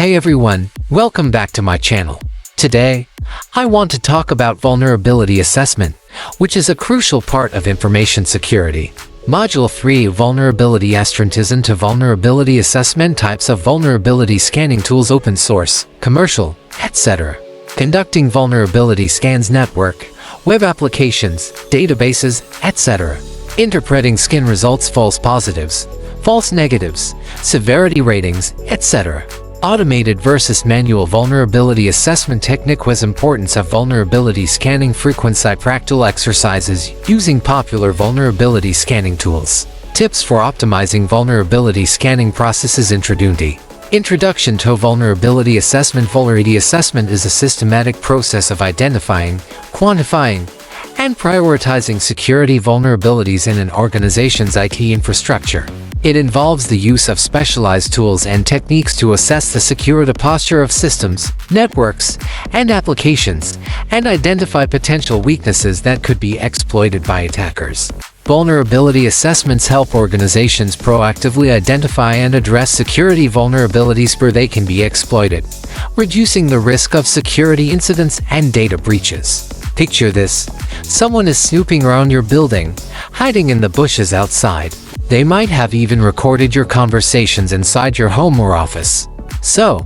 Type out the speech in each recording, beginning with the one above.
Hey everyone, welcome back to my channel. Today, I want to talk about vulnerability assessment, which is a crucial part of information security. Module 3 Vulnerability Astronatism to Vulnerability Assessment Types of Vulnerability Scanning Tools Open Source, Commercial, etc. Conducting vulnerability scans network, web applications, databases, etc. Interpreting scan results false positives, false negatives, severity ratings, etc. Automated versus manual vulnerability assessment technique was importance of vulnerability scanning frequency practical exercises using popular vulnerability scanning tools. Tips for optimizing vulnerability scanning processes. Introduction to vulnerability assessment. Vulnerability assessment is a systematic process of identifying, quantifying, and prioritizing security vulnerabilities in an organization's IT infrastructure. It involves the use of specialized tools and techniques to assess the security posture of systems, networks, and applications, and identify potential weaknesses that could be exploited by attackers. Vulnerability assessments help organizations proactively identify and address security vulnerabilities where they can be exploited, reducing the risk of security incidents and data breaches. Picture this: someone is snooping around your building, hiding in the bushes outside. They might have even recorded your conversations inside your home or office. So,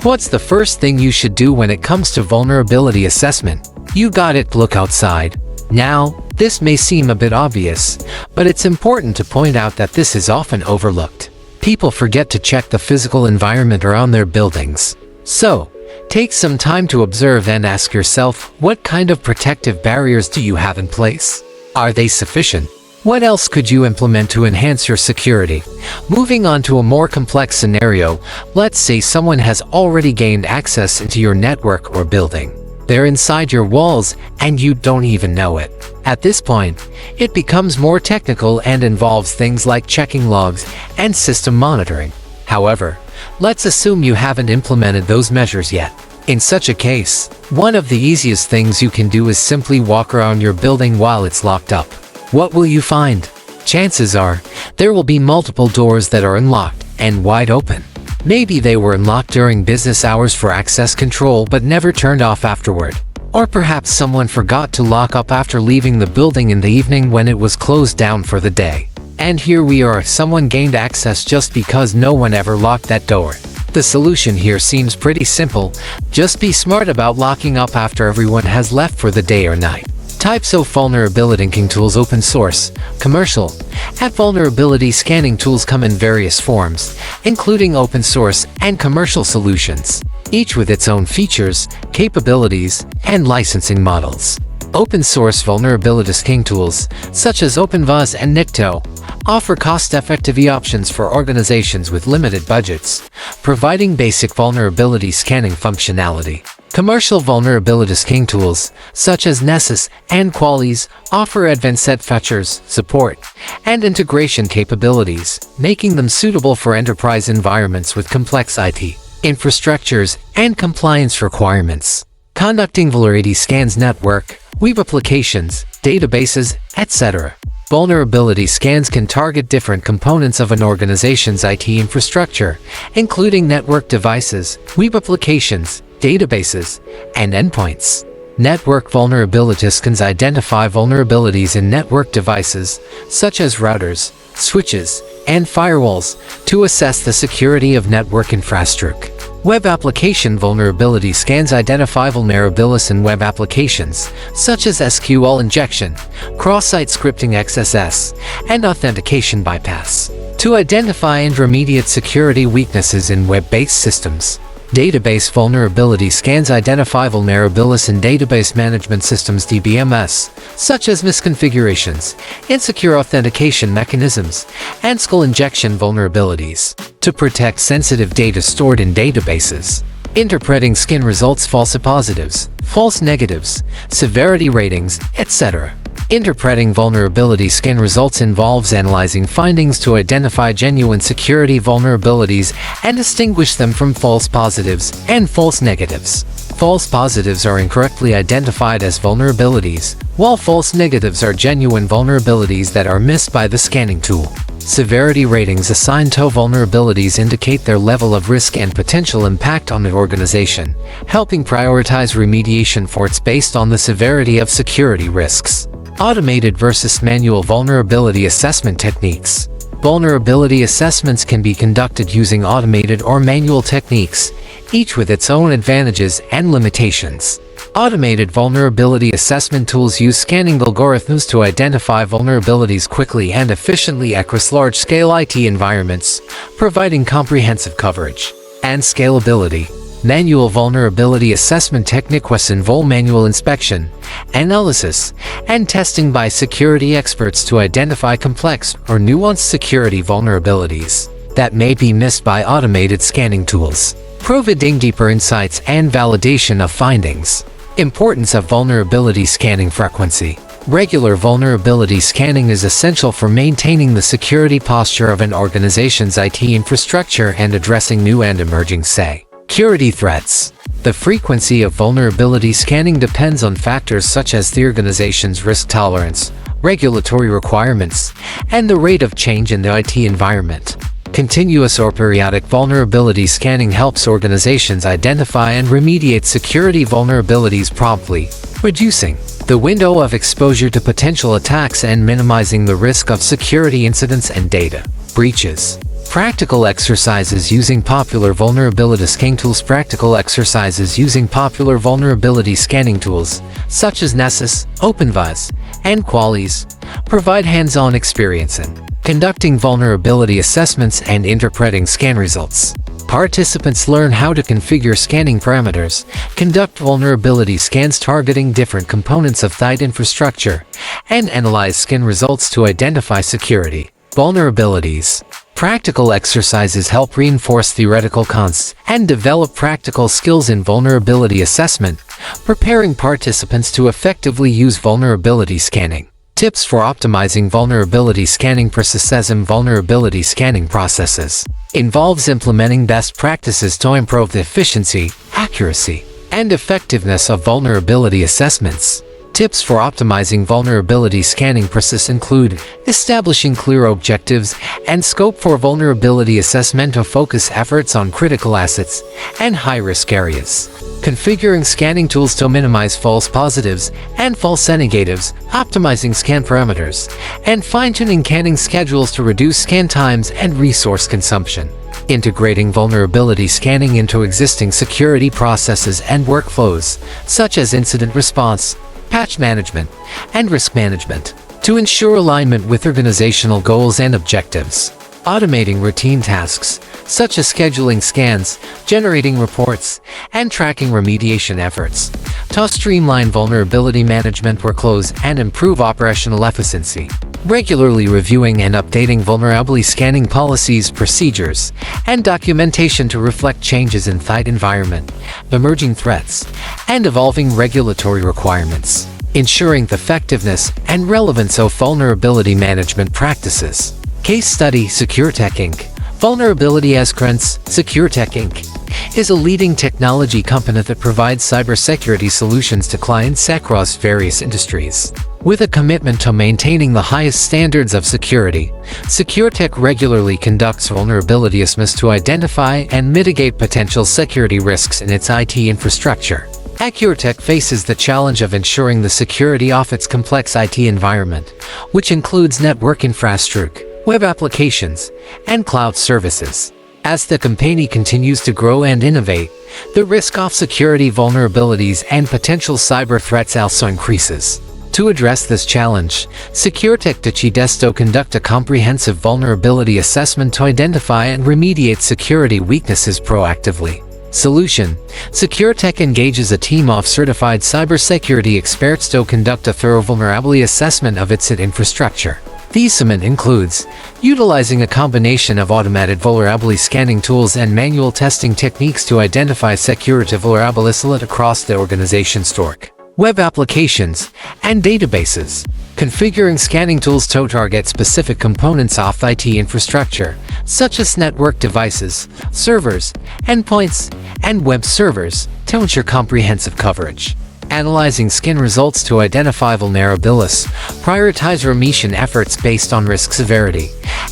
what's the first thing you should do when it comes to vulnerability assessment? You got it, look outside. Now, this may seem a bit obvious, but it's important to point out that this is often overlooked. People forget to check the physical environment around their buildings. So, take some time to observe and ask yourself, what kind of protective barriers do you have in place? Are they sufficient? What else could you implement to enhance your security? Moving on to a more complex scenario, let's say someone has already gained access into your network or building. They're inside your walls and you don't even know it. At this point, it becomes more technical and involves things like checking logs and system monitoring. However, let's assume you haven't implemented those measures yet. In such a case, one of the easiest things you can do is simply walk around your building while it's locked up. What will you find? Chances are, there will be multiple doors that are unlocked and wide open. Maybe they were unlocked during business hours for access control but never turned off afterward. Or perhaps someone forgot to lock up after leaving the building in the evening when it was closed down for the day. And here we are, someone gained access just because no one ever locked that door. The solution here seems pretty simple. Just be smart about locking up after everyone has left for the day or night. Types of vulnerability scanning tools: open source, commercial, and vulnerability scanning tools come in various forms, including open source and commercial solutions, each with its own features, capabilities, and licensing models. Open source vulnerability scanning tools, such as OpenVUS and Nikto, offer cost-effective options for organizations with limited budgets, providing basic vulnerability scanning functionality. Commercial vulnerability scanning tools, such as Nessus and Qualys, offer advanced features, support, and integration capabilities, making them suitable for enterprise environments with complex IT infrastructures and compliance requirements. Conducting vulnerability scans network, web applications, databases, etc. Vulnerability scans can target different components of an organization's IT infrastructure, including network devices, web applications, databases, and endpoints. Network vulnerability scans identify vulnerabilities in network devices, such as routers, switches, and firewalls, to assess the security of network infrastructure. Web application vulnerability scans identify vulnerabilities in web applications, such as SQL injection, cross-site scripting XSS, and authentication bypass, to identify and remediate security weaknesses in web-based systems. Database vulnerability scans identify vulnerabilities in database management systems (DBMS), such as misconfigurations, insecure authentication mechanisms, and SQL injection vulnerabilities, to protect sensitive data stored in databases. Interpreting scan results false positives, false negatives, severity ratings, etc. Interpreting vulnerability scan results involves analyzing findings to identify genuine security vulnerabilities and distinguish them from false positives and false negatives. False positives are incorrectly identified as vulnerabilities, while false negatives are genuine vulnerabilities that are missed by the scanning tool. Severity ratings assigned to vulnerabilities indicate their level of risk and potential impact on the organization, helping prioritize remediation efforts based on the severity of security risks. Automated versus manual vulnerability assessment techniques. Vulnerability assessments can be conducted using automated or manual techniques, each with its own advantages and limitations. Automated vulnerability assessment tools use scanning algorithms to identify vulnerabilities quickly and efficiently across large-scale IT environments, providing comprehensive coverage and scalability. Manual vulnerability assessment techniques involve manual inspection, analysis, and testing by security experts to identify complex or nuanced security vulnerabilities that may be missed by automated scanning tools, providing deeper insights and validation of findings. Importance of vulnerability scanning frequency. Regular vulnerability scanning is essential for maintaining the security posture of an organization's IT infrastructure and addressing new and emerging security threats. The frequency of vulnerability scanning depends on factors such as the organization's risk tolerance, regulatory requirements, and the rate of change in the IT environment. Continuous or periodic vulnerability scanning helps organizations identify and remediate security vulnerabilities promptly, reducing the window of exposure to potential attacks and minimizing the risk of security incidents and data breaches. Practical exercises using popular vulnerability scanning tools. Practical exercises using popular vulnerability scanning tools, such as Nessus, OpenVIS, and Qualys, provide hands-on experience in conducting vulnerability assessments and interpreting scan results. Participants learn how to configure scanning parameters, conduct vulnerability scans targeting different components of IT infrastructure, and analyze scan results to identify security vulnerabilities. Practical exercises help reinforce theoretical concepts and develop practical skills in vulnerability assessment, preparing participants to effectively use vulnerability scanning. Tips for optimizing vulnerability scanning processes. Vulnerability scanning processes involves implementing best practices to improve the efficiency, accuracy, and effectiveness of vulnerability assessments. Tips for optimizing vulnerability scanning process include establishing clear objectives and scope for vulnerability assessment to focus efforts on critical assets and high-risk areas. Configuring scanning tools to minimize false positives and false negatives, optimizing scan parameters, and fine-tuning scanning schedules to reduce scan times and resource consumption. Integrating vulnerability scanning into existing security processes and workflows, such as incident response, patch management, and risk management, to ensure alignment with organizational goals and objectives. Automating routine tasks, such as scheduling scans, generating reports, and tracking remediation efforts, to streamline vulnerability management workflows and improve operational efficiency. Regularly reviewing and updating vulnerability scanning policies, procedures, and documentation to reflect changes in IT environment, emerging threats, and evolving regulatory requirements. Ensuring the effectiveness and relevance of vulnerability management practices. Case study: SecureTech Inc. Vulnerability Assurance. SecureTech Inc. is a leading technology company that provides cybersecurity solutions to clients across various industries. With a commitment to maintaining the highest standards of security, SecureTech regularly conducts vulnerability assessments to identify and mitigate potential security risks in its IT infrastructure. SecureTech faces the challenge of ensuring the security of its complex IT environment, which includes network infrastructure, web applications, and cloud services. As the company continues to grow and innovate, the risk of security vulnerabilities and potential cyber threats also increases. To address this challenge, SecureTech decides to conduct a comprehensive vulnerability assessment to identify and remediate security weaknesses proactively. Solution: SecureTech engages a team of certified cybersecurity experts to conduct a thorough vulnerability assessment of its infrastructure. The assessment includes utilizing a combination of automated vulnerability scanning tools and manual testing techniques to identify security vulnerabilities across the organization's network, web applications, and databases. Configuring scanning tools to target specific components of IT infrastructure, such as network devices, servers, endpoints, and web servers, to ensure comprehensive coverage. Analyzing scan results to identify vulnerabilities, prioritize remediation efforts based on risk severity,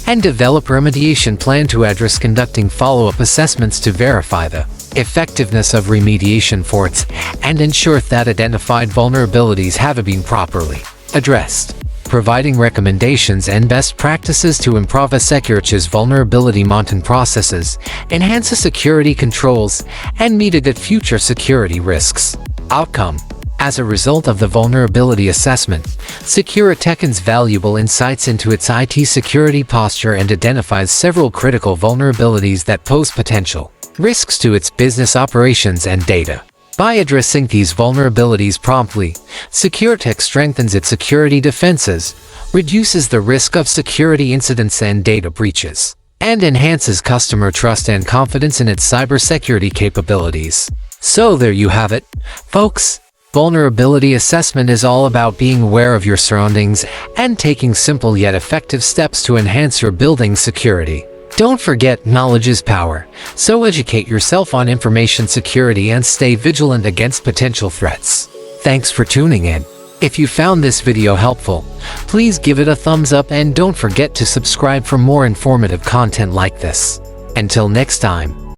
and develop remediation plan to address conducting follow-up assessments to verify the effectiveness of remediation efforts and ensure that identified vulnerabilities have been properly addressed. Providing recommendations and best practices to improve security's vulnerability monitoring processes, enhance security controls, and mitigate future security risks. Outcome: as a result of the vulnerability assessment, Secure gains valuable insights into its IT security posture and identifies several critical vulnerabilities that pose potential risks to its business operations and data. By addressing these vulnerabilities promptly, SecureTech strengthens its security defenses, reduces the risk of security incidents and data breaches, and enhances customer trust and confidence in its cybersecurity capabilities. So there you have it, folks. Vulnerability assessment is all about being aware of your surroundings and taking simple yet effective steps to enhance your building's security. Don't forget, knowledge is power, so educate yourself on information security and stay vigilant against potential threats. Thanks for tuning in. If you found this video helpful, please give it a thumbs up and don't forget to subscribe for more informative content like this. Until next time.